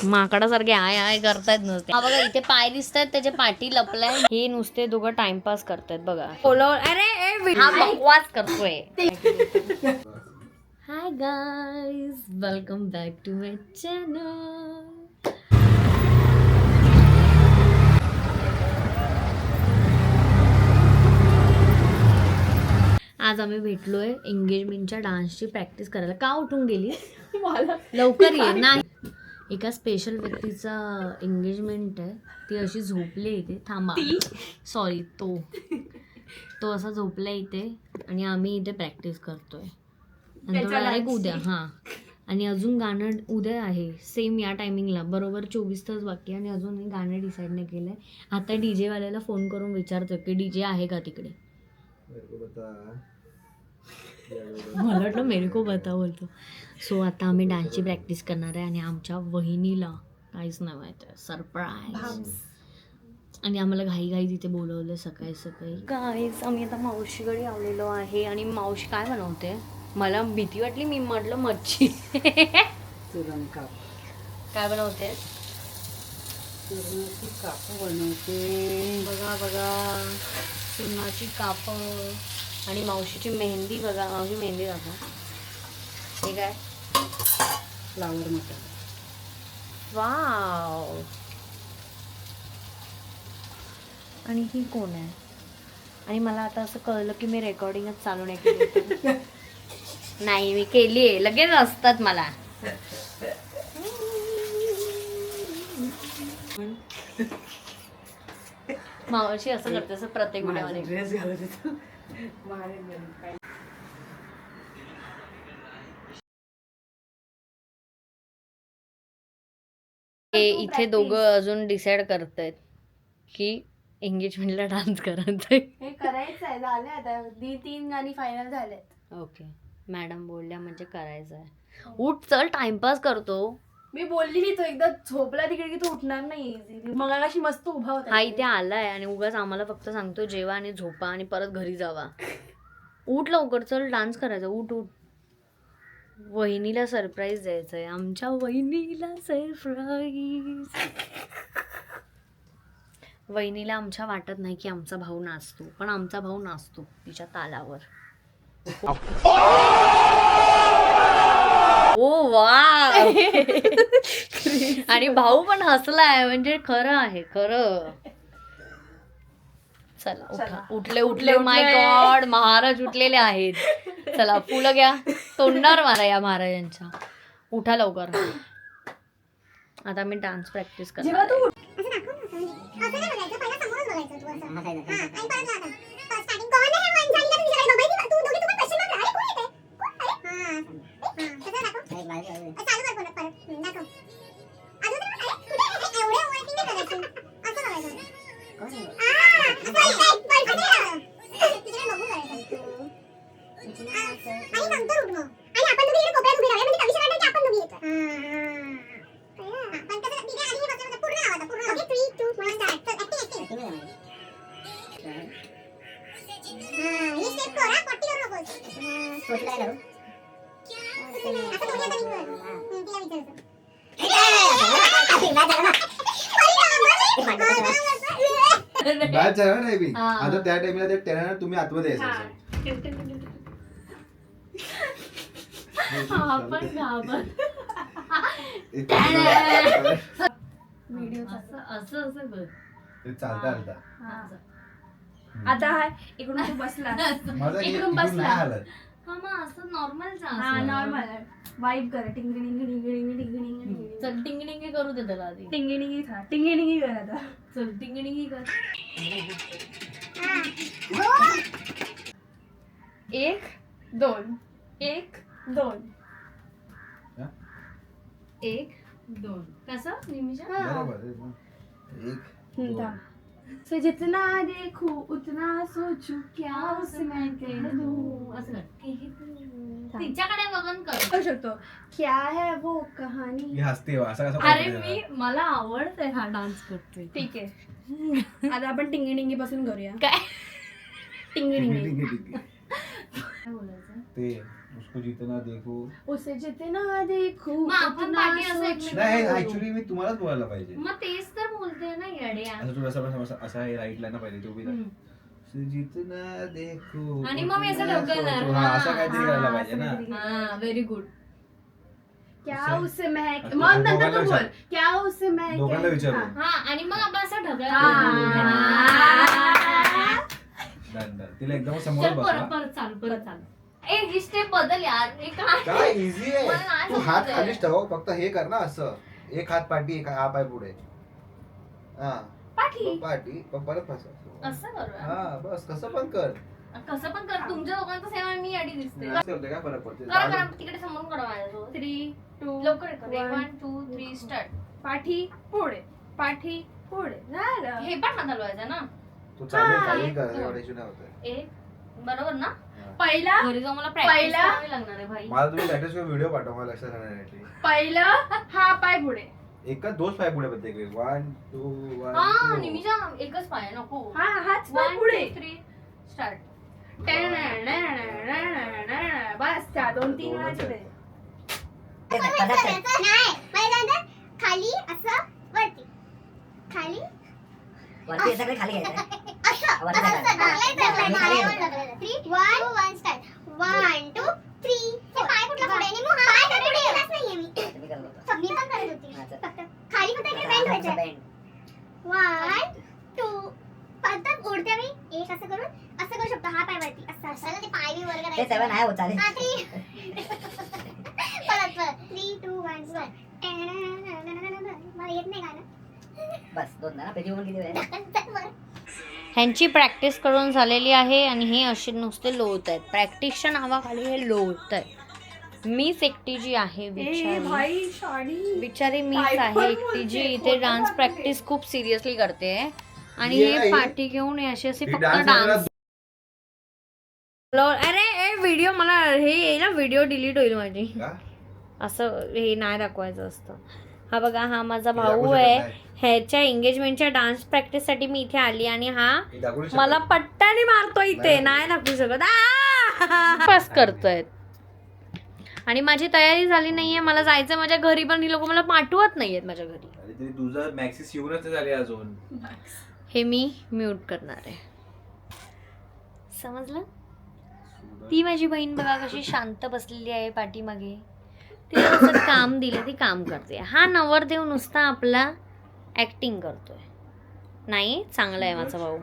माकडासारखे I I करतायत नुसते. हा बघा इथे पाय दिसतायत त्याचे पाठी लपलाय. हे नुसते दोघं टाइमपास करतायत बघा. अरे हा बकवास करतोय. Hi guys, welcome back to my channel. आज आम्ही भेटलोय एंगेजमेंटच्या डान्सची प्रॅक्टिस करायला. का उठून गेली? लवकर ये. नाही, एका स्पेशल व्यक्तीचा एंगेजमेंट आहे. ती अशी झोपली इथे. थांबा, सॉरी, तो असा झोपला इथे आणि आम्ही इथे प्रॅक्टिस करतोय. नंतर डायरेक्ट उद्या. हां, आणि अजून गाणं उद्या आहे सेम या टायमिंगला. बरोबर 24 तास बाकी आणि अजून गाणं डिसाईड नाही केलंय. आता DJ वाल्याला फोन करून विचारतो की DJ आहे का तिकडे. मला वाटलं मेरे को बता बोलतो. सो आता आम्ही डान्सची प्रॅक्टिस करणार आहे आणि आमच्या वहिनीला काहीच नाही माहिती आहे, सरप्राईज. आणि आम्हाला घाई तिथे बोलवलं सकाळी सकाळी. गाईज आम्ही आता मावशीकडे आलेलो आहे आणि मावशी काय बनवते? मला भीती वाटली. मी म्हटलं मच्छी. काय बनवते? कापं बनवते. बघा सुरणाची कापं. आणि मावशीची मेहंदी बघा. मावशी मेहंदी दाखवा. हे काय? Flower mutton. वाव. आणि ही कोण आहे? आणि मला आता असं कळलं की मी रेकॉर्डिंगच चालू नाही केली. नाही, मी केली आहे. लगेच असतात मला. मावशी असं करते असं प्रत्येक व्हिडिओमध्ये. ड्रेस घालत होतो. इथे दोघं अजून डिसाइड करतायत की एंगेजमेंटला डान्स करायचंय. हे करायचं आहे. झाले आता 3 गाणी फायनल झालेत. ओके, मॅडम बोलल्या म्हणजे करायचं आहे. उठ, चल, टाइमपास करतो. मी बोलली तो एकदा झोपला तिकडे की तो उठणार नाही. मग अशी मस्त उभा होता. हा इथे आलाय आणि उगाच आम्हाला फक्त सांगतो जेवा आणि झोपा आणि परत घरी जावा. उठ लवकर, चल डान्स करायचा. उठ. वहिनीला सरप्राईज द्यायचंय. आमच्या वहिनीला सरप्राईज. वहिनीला आमच्या वाटत नाही की आमचा भाऊ नाचतो, पण आमचा भाऊ नाचतो तिच्या तालावर. ओ वा. आणि भाऊ पण हसलाय म्हणजे खरं आहे, खरं. चला उठा. उठले. माय गॉड, महाराज उठलेले आहेत. चला फुलं घ्या, तोंडावर मारा या महाराजांच्या. उठा लवकर. आता मी डान्स प्रॅक्टिस करणार. बॅच आहे ना बी. आता त्या टाइमला ते टेनर तुम्ही आतमध्ये यायचं. चालता आता हा इकडून तू बसला. इकडून बसला. असं नॉर्मल. हा नॉर्मल वाईब कर. टिंगडिंग चल टिंगडिंगी करू दे त्याला आधी. टिंगडिंगी कर आता. चल टिंगडिंगी कर. 1 2 1 2 1 2. कसं निमिषा? बरोबर. 1 2. सो जितना देखू उतना सोचू क्या उसमें कह दूं. असं तिच्याकडे बघून करू शकतो. क्या है वो कहाणी. मी हसते असं कसं. अरे मला आवडतंय हा डान्स करतोय. ठीक आहे. आता आपण टिंगडिंगी पासून करूया. काय टिंगडिंगी. काय बोलायचं ते उसको जितना देखो. उसे जितना देखू मग आपण उतना पाठी असं सोचू. एकमेकांना नाही बोलू. ऍक्च्युली मी तुम्हालाच बोलायला पाहिजे. मग तेच तर बोलते ना येड्या. असं तू असा हे राईटला ना पाहिजे तू बी हम्म. उसे जितना देखो आणि मग मी असं उतना ढकलणार. सोचो. हा, असं काहीतरी करायला हा, पाहिजे ना. असं हा व्हेरी गुड. क्या उसे- उसे महक अच्छा, मग नंतर दोघांना तू बोल विचार. क्या उसे महक दोघांना विचारू. हा आणि मग आपण असं ढकल. Done done. तिला एकदम समोर चल बसवा. परत चाल. ए ही स्टेप बदल यार. हे काय? काय इझी मला आहे. नाही तू हात समजत. खालीच ठेव फक्त हे कर ना असं. एक हात पाठी एक हा पाय पुढे. हा पाठी पाठी परत फसव. असं करूया. हा बस कसं पण कर. कसं पण कर. तुमच्या दोघांचं सेवा मी अडी दिसते. असं होतं काय फरक पडते. करा तिकडे समोरून करा माझ्यासोबत. 3 2 लवकर कर. 1 2 3 स्टार्ट. पाठी पुढे पाठी पुढे झालं. हे पण हात हलवायचं ना. तू चालेल हा, काही एक, कर दोन. एवढ्याशी नाही होत. एक बरोबर ना. पहिला घरी जाऊन मला प्रॅक्टिस पहिला- करावी लागणार आहे भाई. मला तुम्ही लॅटेस्ट व्हिडिओ पाठवा मला लक्षात राहण्यासाठी. पहिलं हा पाय पुढे एका दोन पाय पुढे प्रत्येक वेळी 1 2 1 हा निमिषा एकच पाय नको. हा हाच पाय 1 पुढे 2 3 स्टार्ट. बस त्या 2-3 दोनच वेळाचे आहेत. ते. नाही पहिल्यांदा खाली असं वरती खाली वरती सगळे खाली घ्यायचं असं वरती असं ढकलायचं. ढकलायचं, खाली ढकलायचं. ढकलायचं. 3 1 1 स्टार्ट 1 2 3 पाय कुठला पुढे आणि मग हा पाय पुढे गेलाच नाहीये मी तुम्ही करत होता. मी पण करत होती अच्छा. फक्त खाली फक्त इकडे बेंड व्हायचं बँड 1 2 फक्त उडत्या वेळी एक असं करून असं करू शकतो हा पाय वरती असं असं ते पाय बी वर ते करायचं 7 आहे हो चालेल. हा, 3 परत 3 2 1 स्टार्ट मला येत नाही गाणं बस 2 ना पेटी होऊन किती वेळ ह्यांची प्रॅक्टिस करून झालेली आहे आणि हे असे नुसते लोळत आहेत. प्रॅक्टिसच्या नावाखाली हे लोळत आहेत. मीच एकटी जी आहे ए बिचारी भाई शाडी बिचारी मीच काय आहे पण एकटी जी बोलते, इथे खोटं डान्स सांगते. प्रॅक्टिस खूप सिरियसली करते आणि ये हे नाही. पाठी घेऊन असे ही फक्त dance डान्स. अरे व्हिडिओ मला हे येईल ना व्हिडिओ डिलीट होईल माझी. का? असं हे नाही दाखवायचं असतं. हा बघा हा माझा हे दाखवू भाऊ शकत आहे. नाही. ह्याच्या एंगेजमेंटच्या डान्स प्रॅक्टिससाठी मी इथे आली आणि हा हे दाखवू शकत मला नाही. पट्ट्याने मारतो इथे. नाही दाखवू शकत. पास करतोय आणि माझी तयारी झाली नाहीये. मला जायचं माझ्या घरी पण ही लोक मला पाठवत नाहीयेत माझ्या घरी. अरे तरी तुझं मॅक्सिस येऊनच नाही झाली अजून. हे मी म्यूट करणार आहे. समजलं. ती माझी बहीण बघा कशी शांत बसलेली आहे पाठीमागे. तिला असं काम दिलं ती काम करते. हा नवरदेव नुसता आपला ऍक्टिंग करतोय. नाही चांगला आहे माझा भाऊ.